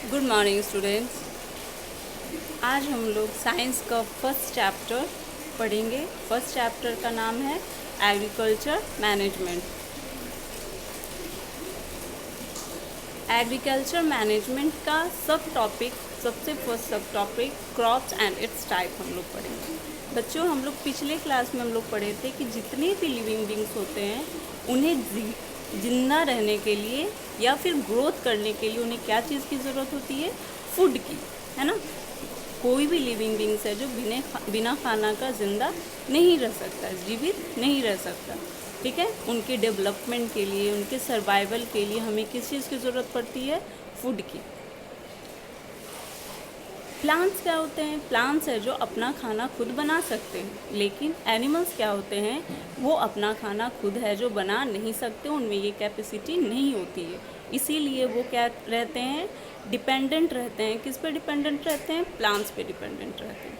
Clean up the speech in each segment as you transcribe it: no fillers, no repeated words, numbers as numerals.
Good morning students. आज हम लोग साइंस का फर्स्ट चैप्टर पढ़ेंगे। फर्स्ट चैप्टर का नाम है एग्रीकल्चर मैनेजमेंट। एग्रीकल्चर मैनेजमेंट का सबसे फर्स्ट सब topic crops and it's type हम लोग पढ़ेंगे। बच्चों, हम लोग पिछले क्लास में हम लोग पढ़े थे कि जितने भी लिविंग बींग्स होते हैं उन्हें जिंदा रहने के लिए या फिर ग्रोथ करने के लिए उन्हें क्या चीज़ की ज़रूरत होती है? फूड की, है ना। कोई भी लिविंग बींग्स है जो बिना खाना का जिंदा नहीं रह सकता, जीवित नहीं रह सकता। ठीक है, उनके डेवलपमेंट के लिए, उनके सर्वाइवल के लिए हमें किस चीज़ की ज़रूरत पड़ती है? फूड की। प्लांट्स क्या होते हैं? प्लांट्स है जो अपना खाना खुद बना सकते हैं, लेकिन एनिमल्स क्या होते हैं? वो अपना खाना खुद है जो बना नहीं सकते, उनमें ये कैपेसिटी नहीं होती है। इसीलिए वो क्या रहते हैं? डिपेंडेंट रहते हैं। किस पे डिपेंडेंट रहते हैं? प्लांट्स पे डिपेंडेंट रहते हैं।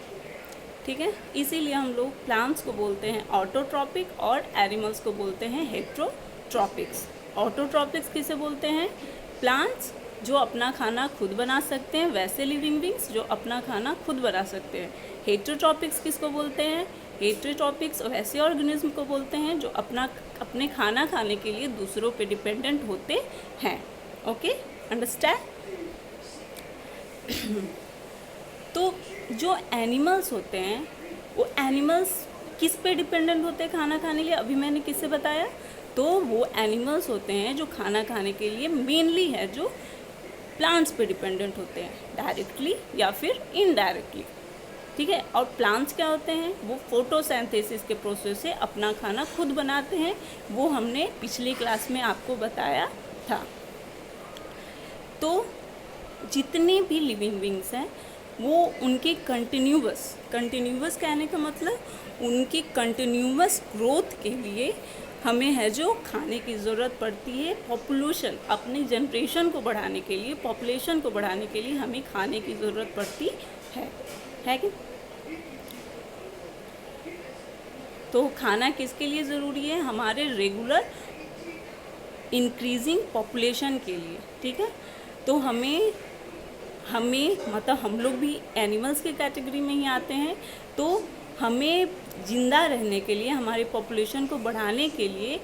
ठीक है, इसीलिए हम लोग प्लांट्स को बोलते हैं ऑटोट्रॉपिक और एनिमल्स को बोलते हैं हेट्रोट्रॉपिक्स। ऑटोट्रॉपिक्स किसे बोलते हैं? प्लांट्स जो अपना खाना खुद बना सकते हैं, वैसे लिविंग बींग्स जो अपना खाना खुद बना सकते हैं। हेट्रोट्रॉपिक्स किसको बोलते हैं? हेट्रोट्रॉपिक्स वैसे ऑर्गेनिज्म को बोलते हैं जो अपने खाना खाने के लिए दूसरों पे डिपेंडेंट होते हैं। Okay, understand? तो जो एनिमल्स होते हैं वो एनिमल्स किस पे डिपेंडेंट होते हैं खाना खाने के लिए? अभी मैंने किससे बताया? तो वो एनिमल्स होते हैं जो खाना खाने के लिए मेनली है जो प्लांट्स पे डिपेंडेंट होते हैं, डायरेक्टली या फिर इनडायरेक्टली। ठीक है, और प्लांट्स क्या होते हैं? वो फोटोसिंथेसिस के प्रोसेस से अपना खाना खुद बनाते हैं। वो हमने पिछली क्लास में आपको बताया था। तो जितने भी लिविंग बींग्स हैं वो उनके कंटिन्यूअस कहने का मतलब उनकी कंटिन्यूअस ग्रोथ के लिए हमें है जो खाने की ज़रूरत पड़ती है। पॉपुलेशन, अपनी जनरेशन को बढ़ाने के लिए, पॉपुलेशन को बढ़ाने के लिए हमें खाने की ज़रूरत पड़ती है कि? तो खाना किसके लिए ज़रूरी है? हमारे रेगुलर इंक्रीजिंग पॉपुलेशन के लिए। ठीक है, तो हमें मतलब हम लोग भी एनिमल्स की कैटेगरी में ही आते हैं। तो हमें ज़िंदा रहने के लिए, हमारी पॉपुलेशन को बढ़ाने के लिए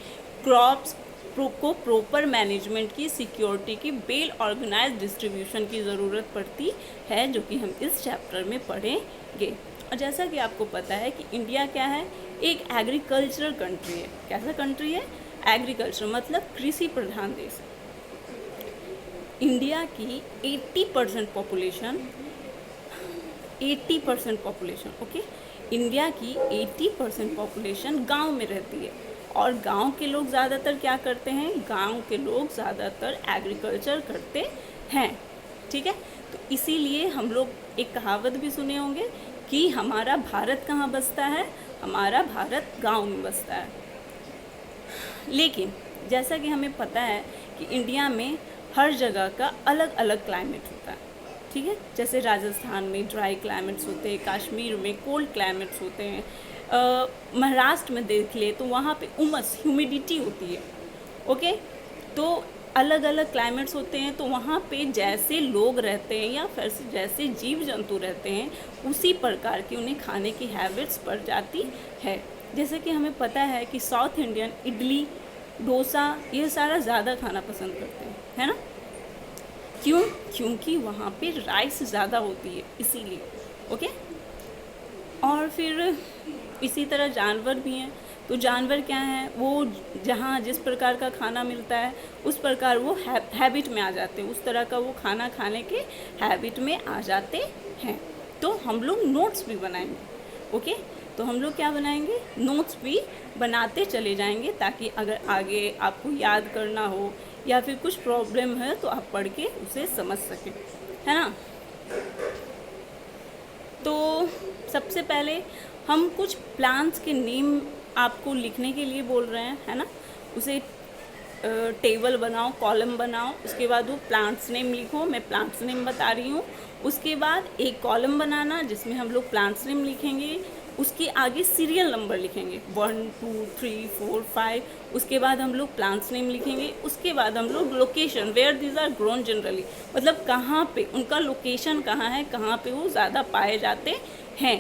क्रॉप्स को प्रॉपर मैनेजमेंट की, सिक्योरिटी की, वेल ऑर्गेनाइज डिस्ट्रीब्यूशन की ज़रूरत पड़ती है, जो कि हम इस चैप्टर में पढ़ेंगे। और जैसा कि आपको पता है कि इंडिया क्या है? एक एग्रीकल्चरल कंट्री है। कैसा कंट्री है? एग्रीकल्चर मतलब कृषि प्रधान देश है। इंडिया की 80% पॉपुलेशन ओके, इंडिया की 80% पॉपुलेशन गांव में रहती है। और गांव के लोग ज़्यादातर क्या करते हैं? गांव के लोग ज़्यादातर एग्रीकल्चर करते हैं। ठीक है, तो इसीलिए हम लोग एक कहावत भी सुने होंगे कि हमारा भारत कहाँ बसता है? हमारा भारत गांव में बसता है। लेकिन जैसा कि हमें पता है कि इंडिया में हर जगह का अलग अलग क्लाइमेट होता है। ठीक है, जैसे राजस्थान में ड्राई क्लाइमेट्स होते हैं, कश्मीर में कोल्ड क्लाइमेट्स होते हैं, महाराष्ट्र में देख ले तो वहाँ पे उमस, ह्यूमिडिटी होती है। ओके, तो अलग अलग क्लाइमेट्स होते हैं। तो वहाँ पे जैसे लोग रहते हैं या फिर जैसे जीव जंतु रहते हैं उसी प्रकार की उन्हें खाने की हैबिट्स पड़ जाती है। जैसे कि हमें पता है कि साउथ इंडियन इडली, डोसा ये सारा ज़्यादा खाना पसंद करते हैं, है ना। क्यों? क्योंकि वहाँ पे राइस ज़्यादा होती है, इसीलिए। ओके, और फिर इसी तरह जानवर भी हैं। तो जानवर क्या हैं? वो जहाँ जिस प्रकार का खाना मिलता है उस प्रकार वो हैबिट में आ जाते हैं, उस तरह का वो खाना खाने के हैबिट में आ जाते हैं। तो हम लोग नोट्स भी बनाएंगे। ओके, तो हम लोग क्या बनाएंगे? नोट्स भी बनाते चले जाएंगे, ताकि अगर आगे आपको याद करना हो या फिर कुछ प्रॉब्लम है तो आप पढ़ के उसे समझ सकें, है ना। तो सबसे पहले हम कुछ प्लांट्स के नेम आपको लिखने के लिए बोल रहे हैं, है ना। उसे टेबल बनाओ, कॉलम बनाओ, उसके बाद वो प्लांट्स नेम लिखो। मैं प्लांट्स नेम बता रही हूँ। उसके बाद एक कॉलम बनाना जिसमें हम लोग प्लांट्स नेम लिखेंगे, उसके आगे सीरियल नंबर लिखेंगे 1 2 3 4 5, उसके बाद हम लोग प्लांट्स नेम लिखेंगे, उसके बाद हम लोग location where these are grown generally, मतलब कहाँ पे उनका लोकेशन कहाँ है, कहाँ पे वो ज़्यादा पाए जाते हैं।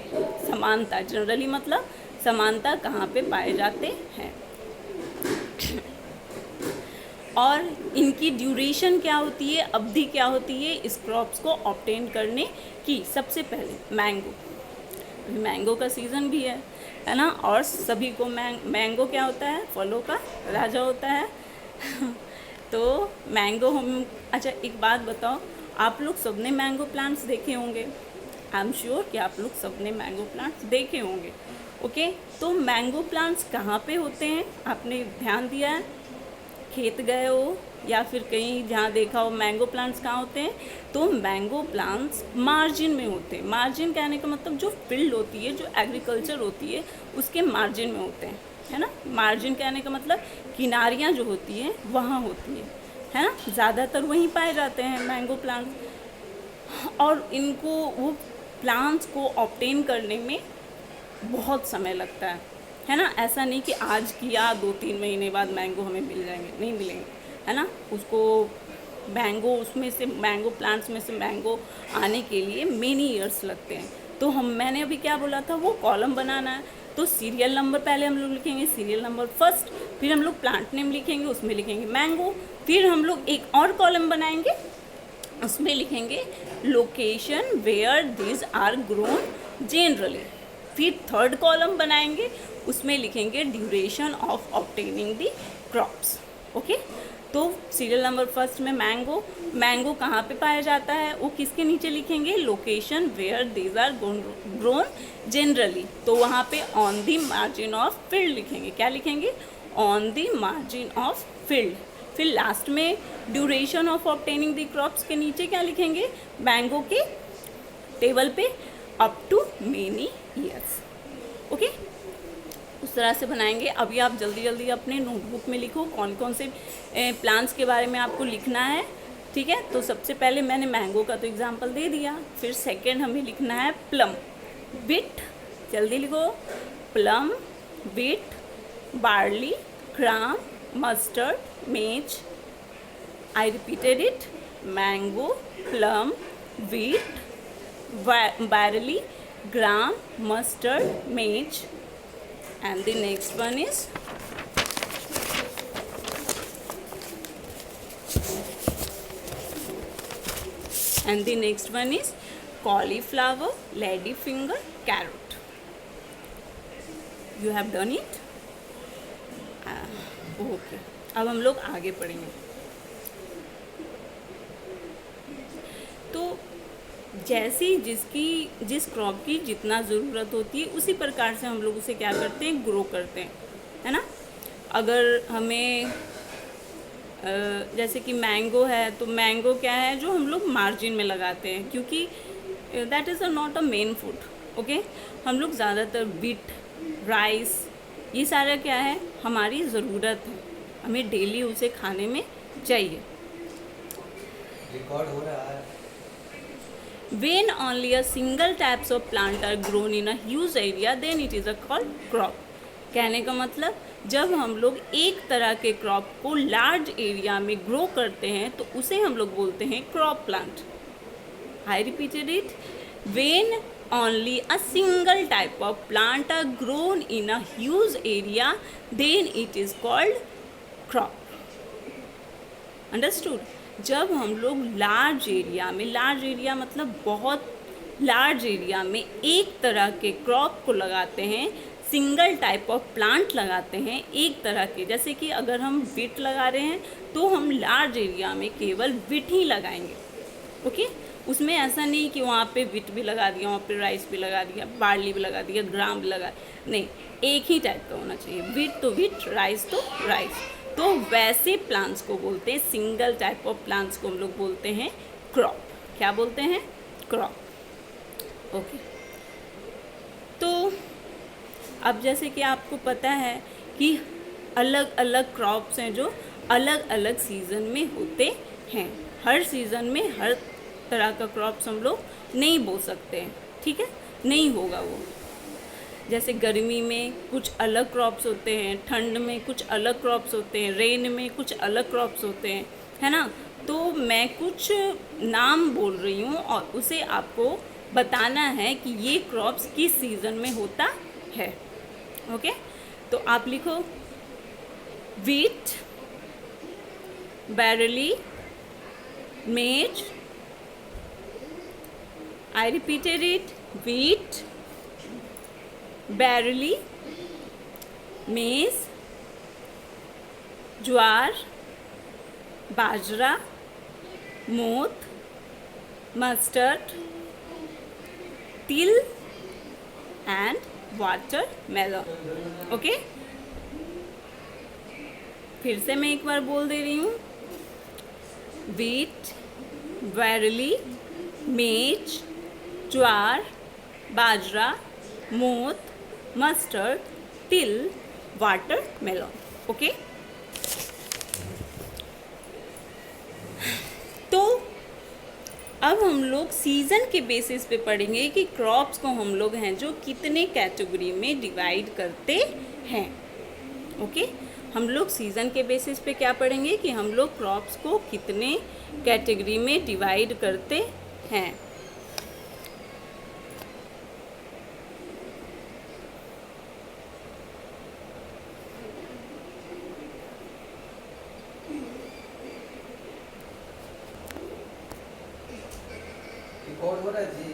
समानता, जनरली मतलब समानता कहाँ पे पाए जाते हैं। और इनकी ड्यूरेशन क्या होती है, अवधि क्या होती है इस क्रॉप्स को ऑब्टेन करने की। सबसे पहले मैंगो का सीज़न भी है ना, और सभी को मैंगो क्या होता है, फलों का राजा होता है। तो मैंगो हम, अच्छा एक बात बताओ, आप लोग सबने मैंगो प्लांट्स देखे होंगे, आई एम श्योर कि आप लोग सबने मैंगो प्लांट्स देखे होंगे। ओके, तो मैंगो प्लांट्स कहाँ पे होते हैं, आपने ध्यान दिया है, खेत गए हो या फिर कहीं जहाँ देखा हो मैंगो प्लांट्स कहाँ होते हैं, तो मैंगो प्लांट्स मार्जिन में होते हैं। मार्जिन कहने का मतलब जो फील्ड होती है, जो एग्रीकल्चर होती है, उसके मार्जिन में होते हैं, है ना। मार्जिन कहने का मतलब किनारियाँ जो होती हैं वहाँ होती है ना, ज़्यादातर वहीं पाए जाते हैं मैंगो प्लांट्स। और इनको, वो प्लांट्स को ऑब्टेन करने में बहुत समय लगता है ना। ऐसा नहीं कि आज किया 2-3 महीने बाद मैंगो हमें मिल जाएंगे, नहीं मिलेंगे, है ना। उसको उसमें से मैंगो प्लांट्स में से मैंगो आने के लिए मेनी ईयर्स लगते हैं। तो मैंने अभी क्या बोला था, वो कॉलम बनाना है, तो सीरियल नंबर पहले हम लोग लिखेंगे, सीरियल नंबर फर्स्ट, फिर हम लोग प्लांट नेम लिखेंगे, उसमें लिखेंगे मैंगो, फिर हम लोग एक और कॉलम बनाएंगे, उसमें लिखेंगे location where this are grown generally, फिर थर्ड कॉलम बनाएंगे, उसमें लिखेंगे duration of obtaining the crops. Okay, तो सीरियल नंबर फर्स्ट में मैंगो कहाँ पे पाया जाता है, वो किसके नीचे लिखेंगे, location where these are grown generally, तो वहाँ पे on the margin of field लिखेंगे। क्या लिखेंगे, on the margin of field. फिर लास्ट में duration of obtaining the crops के नीचे क्या लिखेंगे, मैंगो के टेबल पे up to many years. Okay, उस तरह से बनाएंगे। अभी आप जल्दी जल्दी अपने नोटबुक में लिखो कौन कौन से प्लांट्स के बारे में आपको लिखना है, ठीक है। तो सबसे पहले मैंने मैंगो का तो एग्जांपल दे दिया, फिर सेकंड हमें लिखना है प्लम, बीट, जल्दी लिखो, plum, beet, barley, gram, mustard, maize, I repeated it, mango, plum, beet, barley, gram, mustard, maize, and the next one is cauliflower, ladyfinger, carrot. You have done it? Okay. अब हम लोग आगे पढ़ेंगे। तो जैसी जिस क्रॉप की जितना ज़रूरत होती है उसी प्रकार से हम लोग उसे क्या करते हैं, ग्रो करते हैं, है ना। अगर हमें जैसे कि मैंगो है, तो मैंगो क्या है जो हम लोग मार्जिन में लगाते हैं, क्योंकि that is not a main food. Okay, हम लोग ज़्यादातर व्हीट, राइस, ये सारा क्या है, हमारी ज़रूरत है, हमें डेली उसे खाने में चाहिए। रिकॉर्ड हो रहा है। When only a single types of plant are grown in a huge area, then it is a called crop. कहने का मतलब जब हम लोग एक तरह के क्रॉप को लार्ज एरिया में ग्रो करते हैं तो उसे हम लोग बोलते हैं crop plant. I repeated it. When only a single type of plant are grown in a huge area, then it is called crop. Understood? जब हम लोग लार्ज एरिया मतलब बहुत लार्ज एरिया में एक तरह के क्रॉप को लगाते हैं, सिंगल टाइप ऑफ प्लांट लगाते हैं एक तरह के, जैसे कि अगर हम व्हीट लगा रहे हैं तो हम लार्ज एरिया में केवल व्हीट ही लगाएंगे। ओके, उसमें ऐसा नहीं कि वहाँ पे व्हीट भी लगा दिया, वहाँ पे राइस भी लगा दिया, बार्ली भी लगा दिया, ग्राम भी लगा, नहीं, एक ही टाइप का होना चाहिए, व्हीट तो व्हीट, राइस तो राइस। तो वैसे प्लांट्स को बोलते हैं, सिंगल टाइप ऑफ प्लांट्स को हम लोग बोलते हैं क्रॉप। क्या बोलते हैं, क्रॉप। ओके, तो अब जैसे कि आपको पता है कि अलग अलग क्रॉप्स हैं जो अलग अलग सीज़न में होते हैं। हर सीज़न में हर तरह का क्रॉप्स हम लोग नहीं बो सकते हैं, ठीक है, नहीं होगा वो। जैसे गर्मी में कुछ अलग क्रॉप्स होते हैं, ठंड में कुछ अलग क्रॉप्स होते हैं, रेन में कुछ अलग क्रॉप्स होते हैं, है ना। तो मैं कुछ नाम बोल रही हूँ और उसे आपको बताना है कि ये क्रॉप्स किस सीज़न में होता है। ओके, तो आप लिखो वीट, बैरली, मेज, I repeated it, wheat, barley, maize, ज्वार, बाजरा, मोठ, मस्टर्ड, तिल एंड वाटरमेलन। ओके, फिर से मैं एक बार बोल दे रही हूँ, वीट, बैरली, मेज, ज्वार, बाजरा, मोठ, मस्टर्ड, तिल, वाटरमेलन। ओके, तो अब हम लोग सीज़न के बेसिस पे पढ़ेंगे कि क्रॉप्स को हम लोग हैं जो कितने कैटेगरी में डिवाइड करते हैं। ओके, हम लोग सीज़न के बेसिस पे क्या पढ़ेंगे कि हम लोग क्रॉप्स को कितने कैटेगरी में डिवाइड करते हैं। रिकॉर्ड हो रहा है जी।